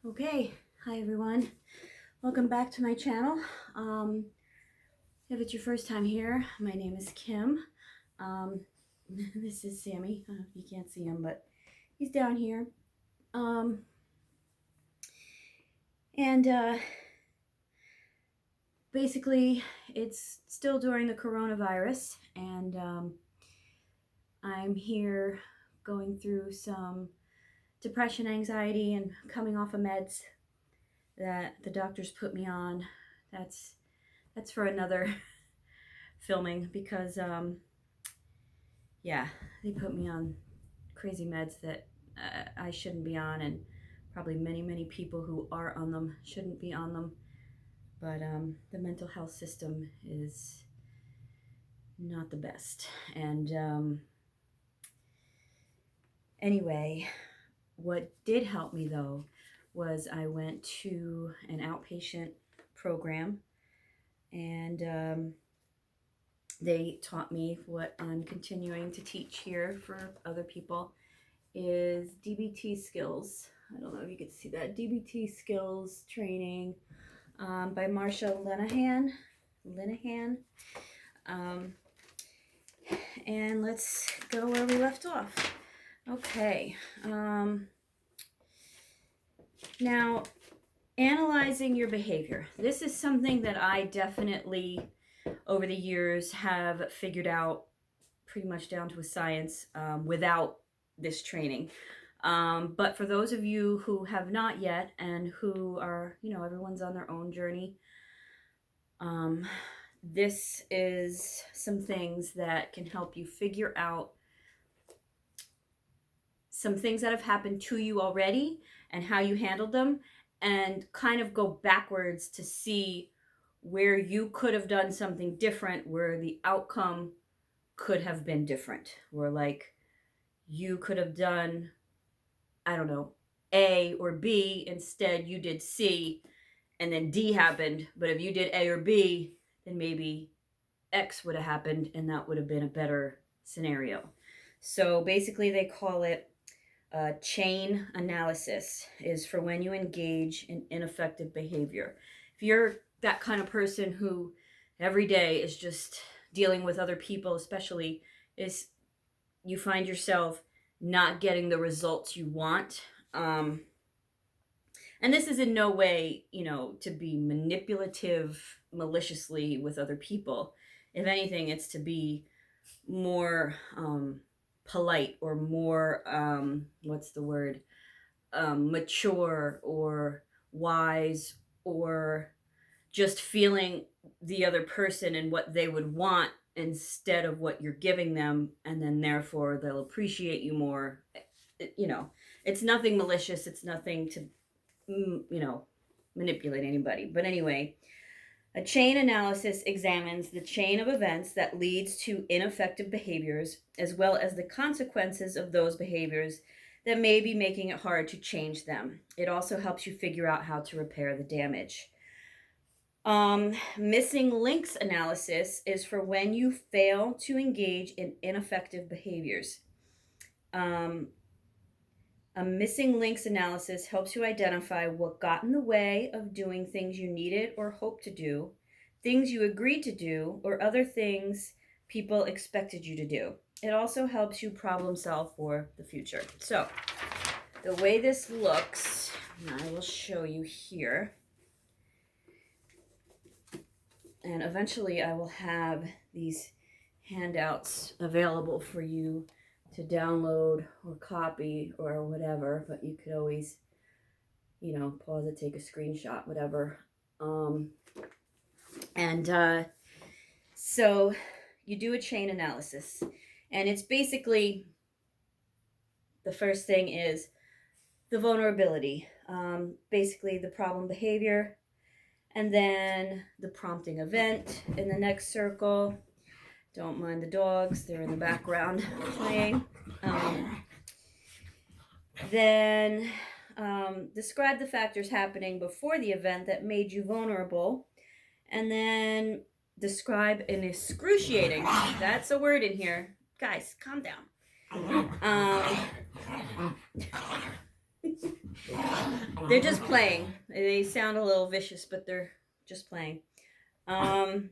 Okay, hi everyone. Welcome back to my channel. If it's your first time here, my name is Kim. This is Sammy. You can't see him, but he's down here. And basically, it's still during the coronavirus, and I'm here going through some depression, anxiety, and coming off of meds that the doctors put me on. That's for another filming because yeah, they put me on crazy meds that I shouldn't be on, and probably many people who are on them shouldn't be on them. But the mental health system is not the best. And anyway, what did help me though was I went to an outpatient program, and they taught me what I'm continuing to teach here for other people is DBT skills. I don't know if you can see that. DBT skills training by Marsha Linehan. And let's go where we left off. Okay. Now, analyzing your behavior. This is something that I definitely, over the years, have figured out pretty much down to a science without this training. But for those of you who have not yet and who are, everyone's on their own journey, this is some things that can help you figure out some things that have happened to you already and how you handled them, and kind of go backwards to see where you could have done something different, where the outcome could have been different, where like you could have done, I don't know, A or B, instead you did C, and then D happened. But if you did A or B, then maybe X would have happened, and that would have been a better scenario. So basically they call it chain analysis, is for when you engage in ineffective behavior. If you're that kind of person who every day is just dealing with other people, especially, is you find yourself not getting the results you want. And this is in no way, to be manipulative maliciously with other people. If anything, it's to be more polite, or more, mature or wise, or just feeling the other person and what they would want instead of what you're giving them, and then therefore they'll appreciate you more. It's nothing malicious. It's nothing to, manipulate anybody. But anyway, a chain analysis examines the chain of events that leads to ineffective behaviors, as well as the consequences of those behaviors that may be making it hard to change them. It also helps you figure out how to repair the damage. Missing links analysis is for when you fail to engage in ineffective behaviors. A missing links analysis helps you identify what got in the way of doing things you needed or hoped to do, things you agreed to do, or other things people expected you to do. It also helps you problem solve for the future. So, the way this looks, I will show you here. And eventually I will have these handouts available for you to download or copy or whatever, but you could always, pause it, take a screenshot, whatever. So you do a chain analysis, and it's basically, the first thing is the vulnerability, basically the problem behavior, and then the prompting event in the next circle. Don't mind the dogs, they're in the background playing. Then describe the factors happening before the event that made you vulnerable. And then describe an excruciating, that's a word in here. Guys, calm down. They're just playing. They sound a little vicious, but they're just playing. Um,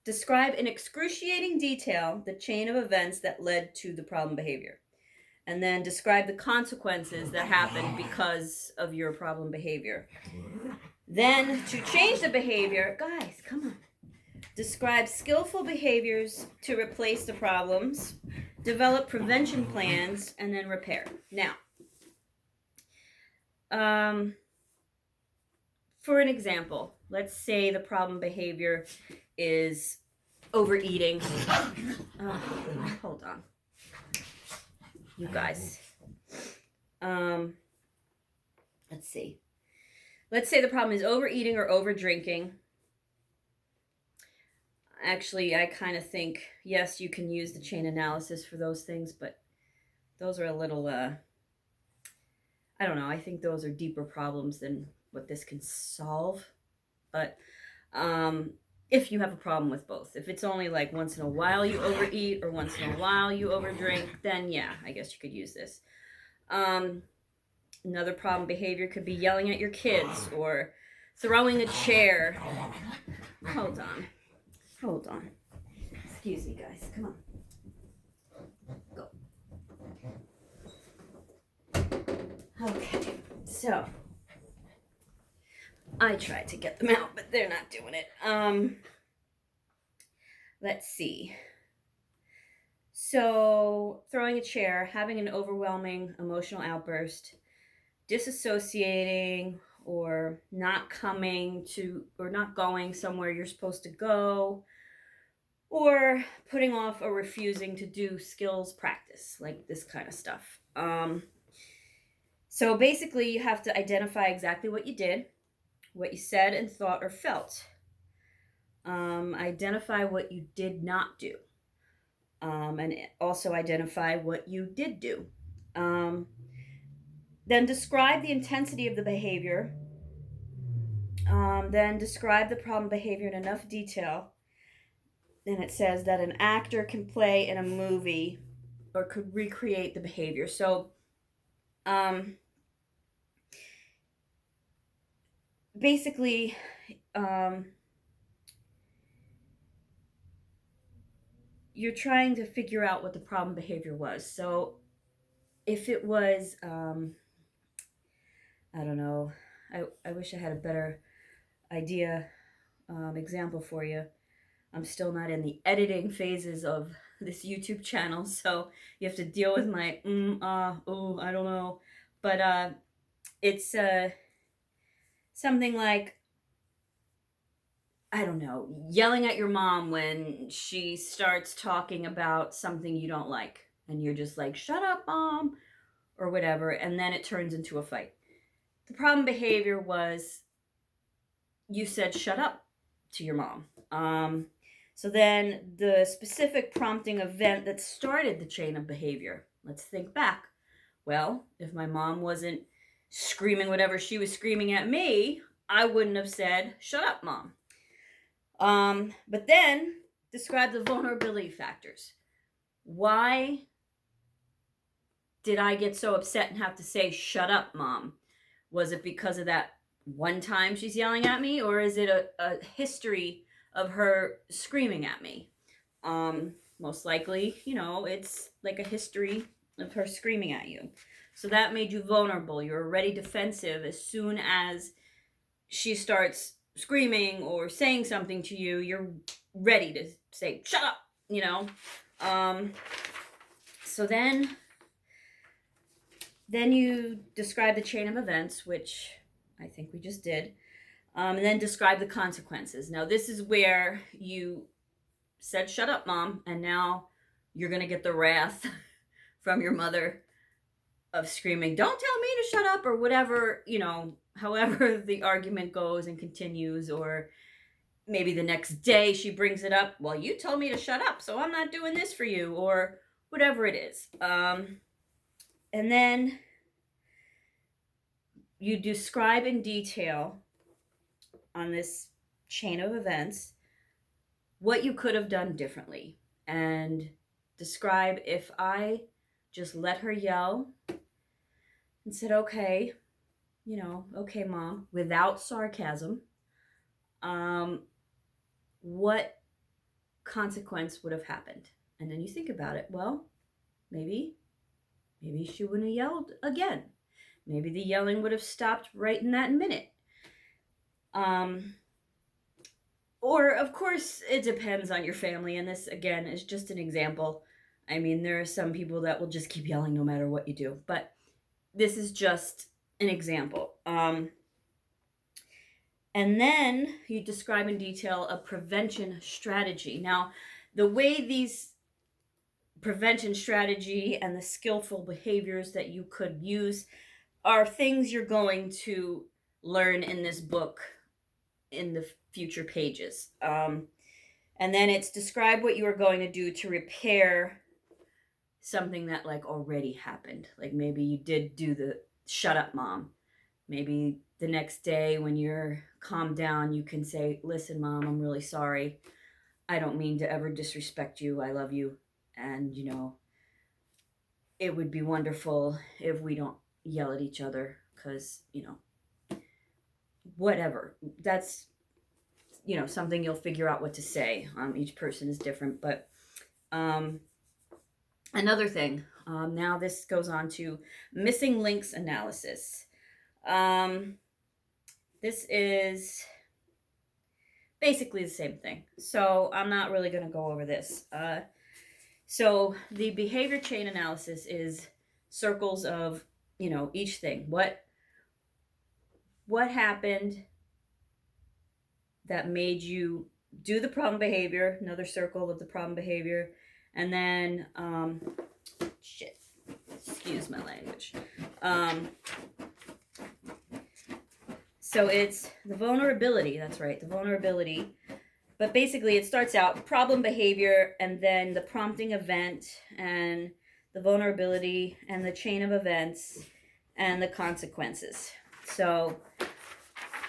Describe in excruciating detail the chain of events that led to the problem behavior. And then describe the consequences that happened because of your problem behavior. Then, to change the behavior, guys, come on. Describe skillful behaviors to replace the problems, develop prevention plans, and then repair. Now, for an example, let's say the problem behavior is overeating. Hold on. You guys. Let's see. Let's say the problem is overeating or over drinking. Actually, I kind of think, yes, you can use the chain analysis for those things, but those are a little, I don't know, I think those are deeper problems than what this can solve. But if you have a problem with both, if it's only like once in a while you overeat or once in a while you overdrink, then yeah, I guess you could use this. Another problem behavior could be yelling at your kids or throwing a chair. Hold on. Excuse me, guys. Come on. Go. Okay, so I tried to get them out, but they're not doing it. Let's see. So, throwing a chair, having an overwhelming emotional outburst, disassociating, or not coming to, or not going somewhere you're supposed to go, or putting off or refusing to do skills practice, like this kind of stuff. So basically, you have to identify exactly what you did, what you said and thought or felt. Identify what you did not do. And also identify what you did do. Then describe the intensity of the behavior. Then describe the problem behavior in enough detail. Then it says that an actor can play in a movie or could recreate the behavior. So, basically, you're trying to figure out what the problem behavior was. So if it was, I don't know, I wish I had a better idea, example for you. I'm still not in the editing phases of this YouTube channel, so you have to deal with my, I don't know. But it's something like, I don't know, yelling at your mom when she starts talking about something you don't like. And you're just like, shut up, mom, or whatever. And then it turns into a fight. The problem behavior was you said, shut up to your mom. So then the specific prompting event that started the chain of behavior, let's think back. Well, if my mom wasn't screaming whatever she was screaming at me, I wouldn't have said, shut up, mom. But then describe the vulnerability factors. Why did I get so upset and have to say, shut up, mom? Was it because of that one time she's yelling at me, or is it a history of her screaming at me? Most likely, it's like a history of her screaming at you. So that made you vulnerable. You're already defensive as soon as she starts screaming or saying something to you, you're ready to say, shut up, So then you describe the chain of events, which I think we just did, and then describe the consequences. Now, this is where you said, shut up, mom, and now you're going to get the wrath from your mother of screaming, don't tell me to shut up, or whatever, however the argument goes and continues. Or maybe the next day she brings it up, well, you told me to shut up, so I'm not doing this for you, or whatever it is. And then you describe in detail on this chain of events what you could have done differently, and describe, if I just let her yell and said, okay, okay, mom, without sarcasm, um, what consequence would have happened? And then you think about it. Well, maybe, maybe she wouldn't have yelled again. Maybe the yelling would have stopped right in that minute. Um, or, of course, it depends on your family. And this, again, is just an example. I mean, there are some people that will just keep yelling no matter what you do. But this is just an example. And then you describe in detail a prevention strategy. Now, the way these prevention strategy and the skillful behaviors that you could use are things you're going to learn in this book in the future pages. And then it's describe what you are going to do to repair something that like already happened. Like maybe you did do the shut up, mom. Maybe the next day when you're calmed down, you can say, listen, mom, I'm really sorry. I don't mean to ever disrespect you. I love you. And, it would be wonderful if we don't yell at each other because, whatever. That's, something you'll figure out what to say. Each person is different. But another thing, now this goes on to missing links analysis. This is basically the same thing. So I'm not really going to go over this. So the behavior chain analysis is circles of, each thing. What happened that made you do the problem behavior, another circle of the problem behavior, and then, excuse my language. So it's the vulnerability, that's right, the vulnerability. But basically it starts out problem behavior and then the prompting event and the vulnerability and the chain of events and the consequences. So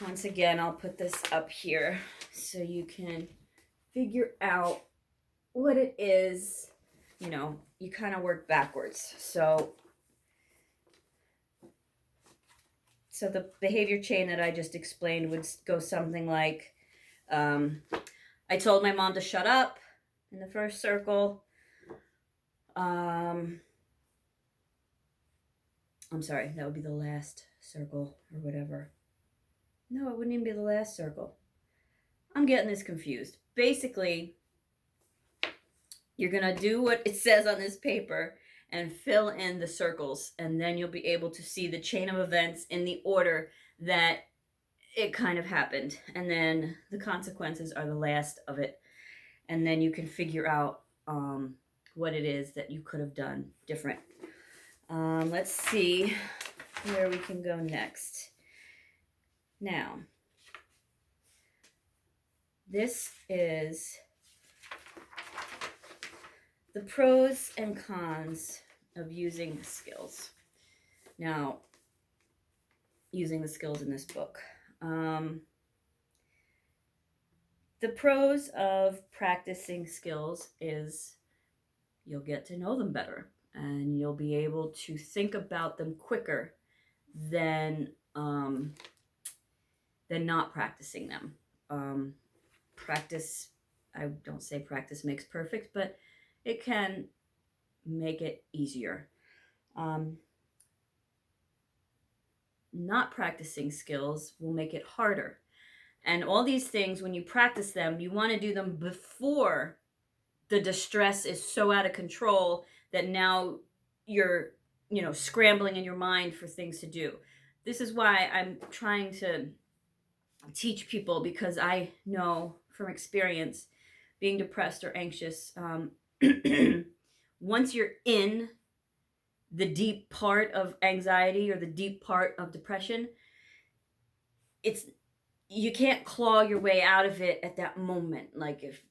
once again, I'll put this up here so you can figure out what it is. You kind of work backwards. So the behavior chain that I just explained would go something like, I told my mom to shut up in the first circle. I'm sorry, that would be the last circle or whatever. No, it wouldn't even be the last circle. I'm getting this confused. Basically, you're going to do what it says on this paper and fill in the circles, and then you'll be able to see the chain of events in the order that it kind of happened. And then the consequences are the last of it. And then you can figure out what it is that you could have done different. Let's see where we can go next. Now, this is the pros and cons of using skills. Now, using the skills in this book. The pros of practicing skills is you'll get to know them better and you'll be able to think about them quicker than not practicing them. Practice, I don't say practice makes perfect, but it can make it easier. Not practicing skills will make it harder. And all these things, when you practice them, you want to do them before the distress is so out of control that now you're, scrambling in your mind for things to do. This is why I'm trying to teach people, because I know from experience, being depressed or anxious, once you're in the deep part of anxiety or the deep part of depression, you can't claw your way out of it at that moment. Like if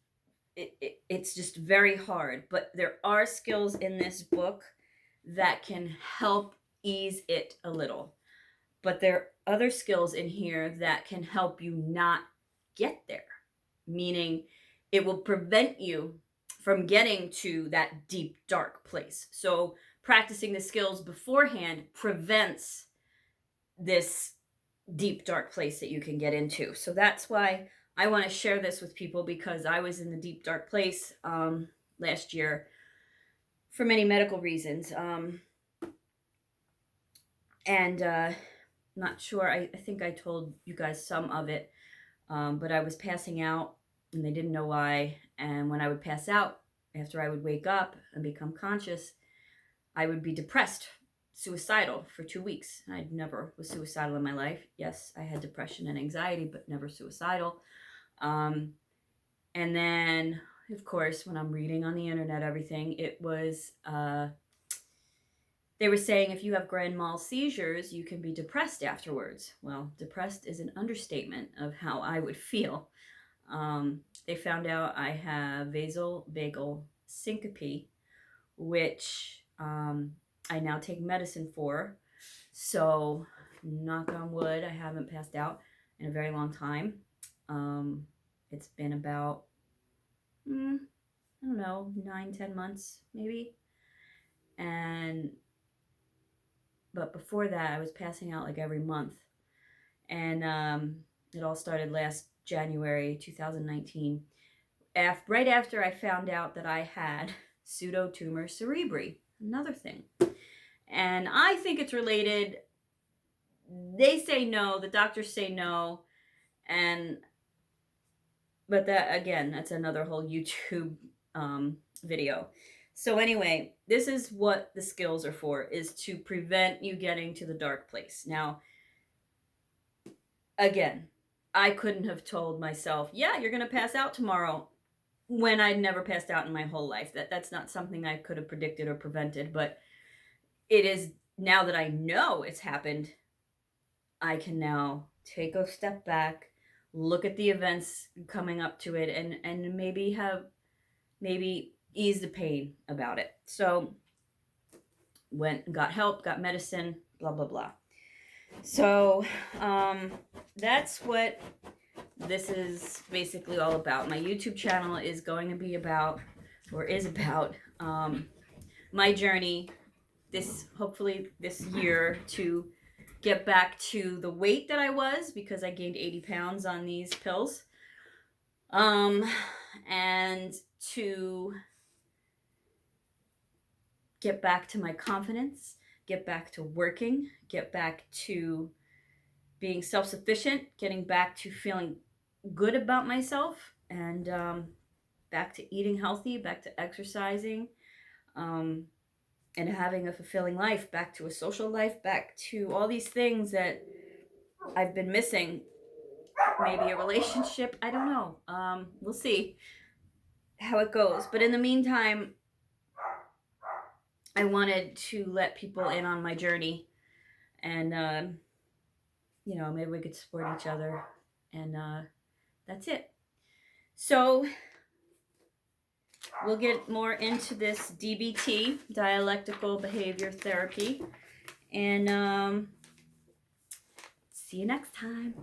it's just very hard. But there are skills in this book that can help ease it a little. But there are other skills in here that can help you not get there, meaning it will prevent you from getting to that deep, dark place. So practicing the skills beforehand prevents this deep, dark place that you can get into. So that's why I want to share this with people, because I was in the deep, dark place last year for many medical reasons. And not sure, I think I told you guys some of it, but I was passing out and they didn't know why. And when I would pass out, after I would wake up and become conscious, I would be depressed, suicidal for 2 weeks. I never was suicidal in my life. Yes, I had depression and anxiety, but never suicidal. And then, of course, when I'm reading on the internet, everything, it was, they were saying if you have grand mal seizures, you can be depressed afterwards. Well, depressed is an understatement of how I would feel. They found out I have vasovagal syncope, which I now take medicine for. So, knock on wood, I haven't passed out in a very long time. It's been about, I don't know, 9-10 months maybe. But before that, I was passing out like every month. And it all started last January 2019. Right after I found out that I had pseudotumor cerebri, another thing. And I think it's related. They say no, the doctors say no. But that, again, that's another whole YouTube video. So anyway, this is what the skills are for, is to prevent you getting to the dark place. Now, again, I couldn't have told myself, yeah, you're going to pass out tomorrow, when I'd never passed out in my whole life. That's not something I could have predicted or prevented, but it is, now that I know it's happened, I can now take a step back, look at the events coming up to it, and maybe ease the pain about it. So went and got help, got medicine, blah, blah, blah. So that's what this is basically all about. My YouTube channel is going to be about, or is about, my journey hopefully this year, to get back to the weight that I was, because I gained 80 pounds on these pills. And to get back to my confidence, get back to working, get back to being self-sufficient, getting back to feeling good about myself, and back to eating healthy, back to exercising, and having a fulfilling life, back to a social life, back to all these things that I've been missing. Maybe a relationship, I don't know. We'll see how it goes. But in the meantime, I wanted to let people in on my journey, and maybe we could support each other, and that's it. So we'll get more into this DBT, dialectical behavior therapy, and see you next time.